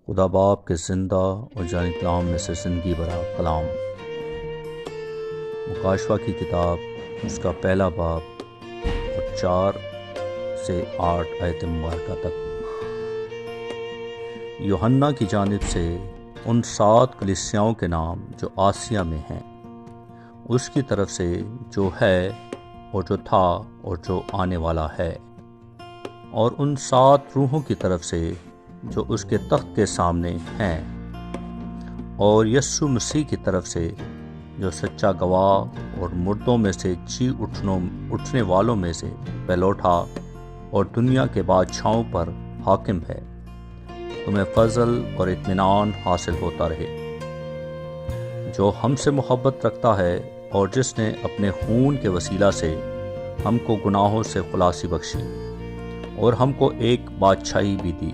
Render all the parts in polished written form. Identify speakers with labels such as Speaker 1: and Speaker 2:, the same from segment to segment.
Speaker 1: خدا باپ کے زندہ اور جان کلام میں سے زندگی بھرا کلام۔ مکاشفہ کی کتاب اس کا پہلا باب اور 4 سے 8 آیت مبارکہ تک۔ یوحنا کی جانب سے ان 7 کلیسیاؤں کے نام جو آسیہ میں ہیں، اس کی طرف سے جو ہے اور جو تھا اور جو آنے والا ہے، اور ان 7 روحوں کی طرف سے جو اس کے تخت کے سامنے ہیں، اور یسوع مسیح کی طرف سے جو سچا گواہ اور مردوں میں سے جی اٹھنے والوں میں سے پہلوٹا اور دنیا کے بادشاہوں پر حاکم ہے، تمہیں فضل اور اطمینان حاصل ہوتا رہے، جو ہم سے محبت رکھتا ہے اور جس نے اپنے خون کے وسیلہ سے ہم کو گناہوں سے خلاصی بخشی اور ہم کو ایک بادشاہی بھی دی،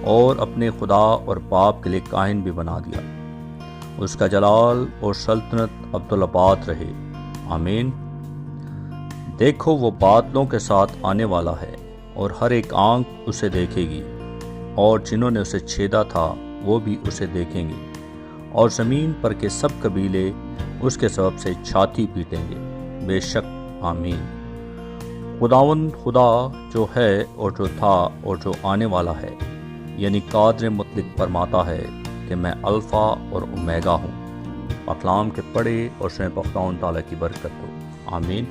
Speaker 1: اور اپنے خدا اور باپ کے لیے کاہن بھی بنا دیا۔ اس کا جلال اور سلطنت عبدالآباد رہے، آمین۔ دیکھو وہ بادلوں کے ساتھ آنے والا ہے، اور ہر ایک آنکھ اسے دیکھے گی، اور جنہوں نے اسے چھیدا تھا وہ بھی اسے دیکھیں گے، اور زمین پر کے سب قبیلے اس کے سبب سے چھاتی پیٹیں گے، بے شک، آمین۔ خداوند خدا جو ہے اور جو تھا اور جو آنے والا ہے، یعنی قادر مطلق فرماتا ہے کہ میں الفا اور اومیگا ہوں۔ کلام کے پڑھے اور سن پختہ تعالیٰ کی برکت ہو، آمین۔